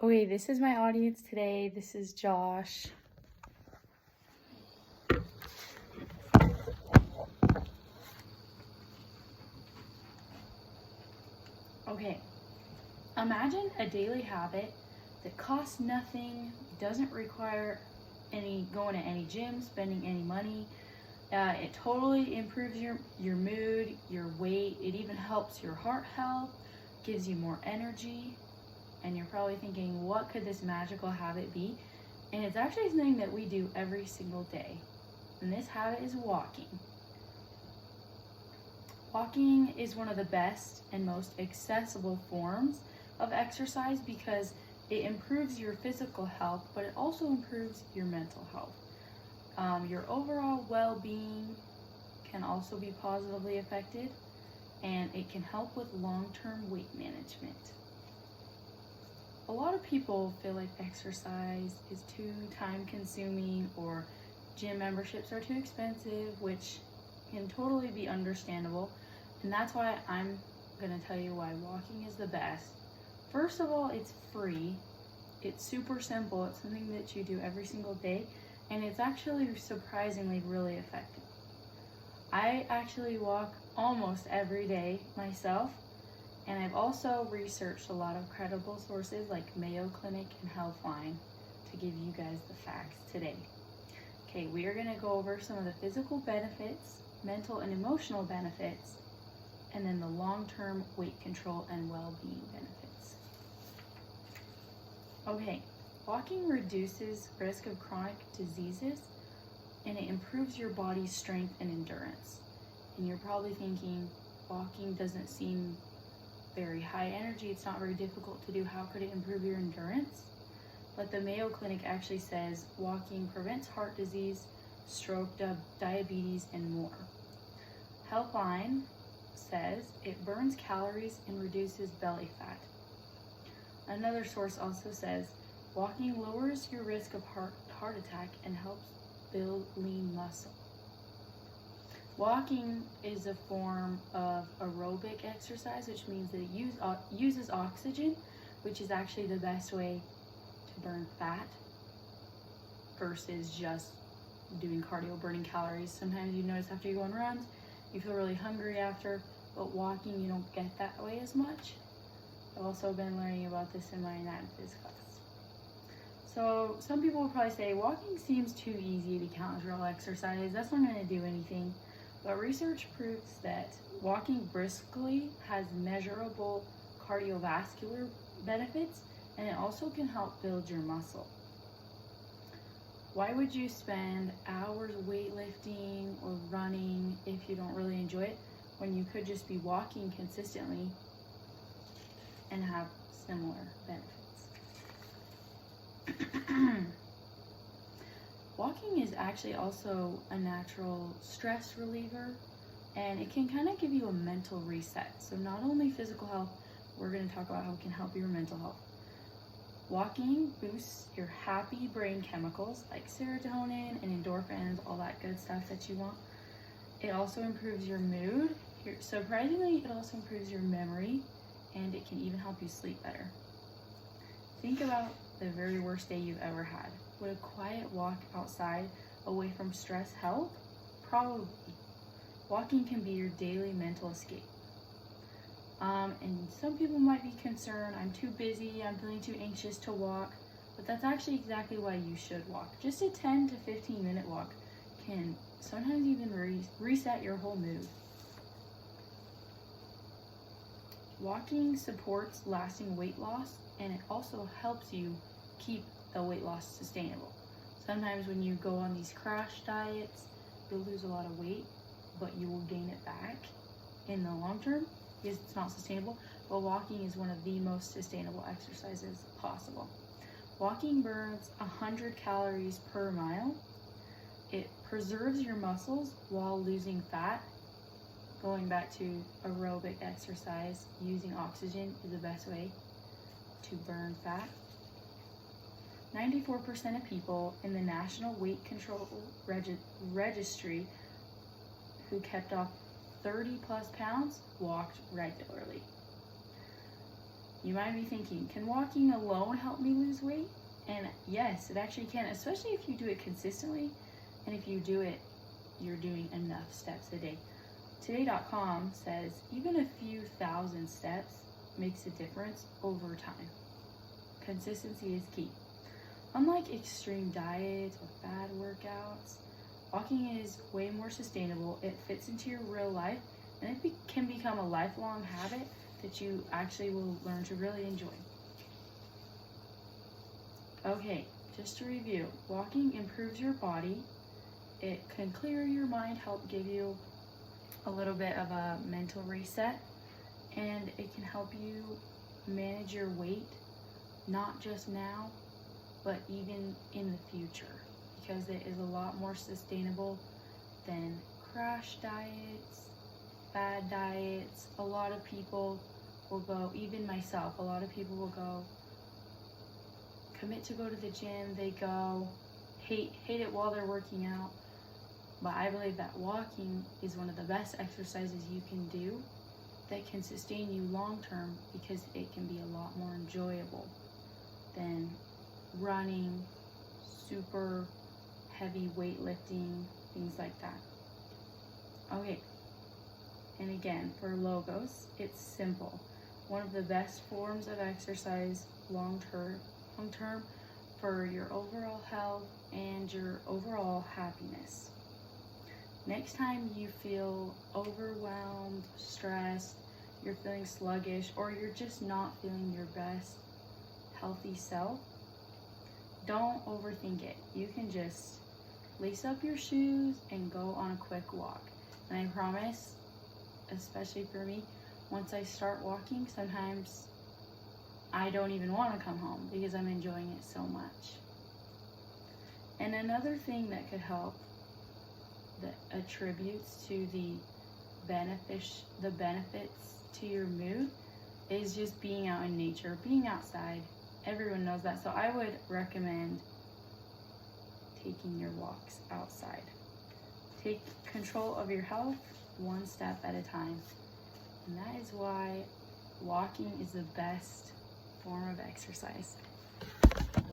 Okay, this is my audience today. This is Josh. Okay, imagine a daily habit that costs nothing, doesn't require going to any gym, spending any money. It totally improves your mood, your weight. It even helps your heart health, gives you more energy. And you're probably thinking, what could this magical habit be? And it's actually something that we do every single day. And this habit is walking. Walking is one of the best and most accessible forms of exercise because it improves your physical health, but it also improves your mental health. Your overall well-being can also be positively affected, and it can help with long-term weight management. A lot of people feel like exercise is too time-consuming or gym memberships are too expensive, which can totally be understandable. And that's why I'm going to tell you why walking is the best. First of all, it's free. It's super simple. It's something that you do every single day. And it's actually surprisingly really effective. I actually walk almost every day myself. And I've also researched a lot of credible sources like Mayo Clinic and Healthline to give you guys the facts today. Okay, we are going to go over some of the physical benefits, mental and emotional benefits, and then the long-term weight control and well-being benefits. Okay, walking reduces risk of chronic diseases and it improves your body's strength and endurance. And you're probably thinking, walking doesn't seem very high energy, it's not very difficult to do, how could it improve your endurance? But the Mayo Clinic actually says walking prevents heart disease, stroke, diabetes, and more. Healthline says it burns calories and reduces belly fat. Another source also says walking lowers your risk of heart attack and helps build lean muscle. Walking is a form of aerobic exercise, which means that it uses oxygen, which is actually the best way to burn fat versus just doing cardio, burning calories. Sometimes you notice after you go on runs, you feel really hungry after, but walking, you don't get that way as much. I've also been learning about this in my anatomy phys class. So some people will probably say, walking seems too easy to count as real exercise. That's not going to do anything. But research proves that walking briskly has measurable cardiovascular benefits, and it also can help build your muscle. Why would you spend hours weightlifting or running if you don't really enjoy it when you could just be walking consistently and have similar benefits? Walking is actually also a natural stress reliever, and it can kind of give you a mental reset. So not only physical health, we're going to talk about how it can help your mental health. Walking boosts your happy brain chemicals like serotonin and endorphins, all that good stuff that you want. It also improves your mood. Surprisingly, it also improves your memory, and it can even help you sleep better. Think about the very worst day you've ever had. Would a quiet walk outside away from stress help? Probably. Walking can be your daily mental escape. And some people might be concerned, I'm too busy, I'm feeling too anxious to walk, but that's actually exactly why you should walk. Just a 10 to 15 minute walk can sometimes even reset your whole mood. Walking supports lasting weight loss, and it also helps you keep the weight loss sustainable. Sometimes when you go on these crash diets, you'll lose a lot of weight, but you will gain it back in the long term because it's not sustainable. But walking is one of the most sustainable exercises possible. Walking burns 100 calories per mile. It preserves your muscles while losing fat. Going back to aerobic exercise, using oxygen is the best way to burn fat. 94% of people in the National Weight Control Registry who kept off 30 plus pounds walked regularly. You might be thinking, can walking alone help me lose weight? And yes, it actually can, especially if you do it consistently and if you do it, you're doing enough steps a day. Today.com says even a few thousand steps makes a difference over time. Consistency is key. Unlike extreme diets or bad workouts, walking is way more sustainable. It fits into your real life, and it can become a lifelong habit that you actually will learn to really enjoy. Okay, just to review, walking improves your body. It can clear your mind, help give you a little bit of a mental reset, and it can help you manage your weight, not just now, but even in the future, because it is a lot more sustainable than crash diets, bad diets. A lot of people will go, even myself, a lot of people will go, commit to go to the gym, they go, hate it while they're working out. But I believe that walking is one of the best exercises you can do that can sustain you long term, because it can be a lot more enjoyable than running, super heavy weightlifting, things like that. Okay, and again, for logos, it's simple. One of the best forms of exercise long term for your overall health and your overall happiness. Next time you feel overwhelmed, stressed, you're feeling sluggish, or you're just not feeling your best healthy self, don't overthink it. You can just lace up your shoes and go on a quick walk. And I promise, especially for me, once I start walking, sometimes I don't even want to come home because I'm enjoying it so much. And another thing that could help, that attributes to the benefits to your mood, is just being out in nature, being outside. Everyone knows that, so I would recommend taking your walks outside. Take control of your health one step at a time. And that is why walking is the best form of exercise.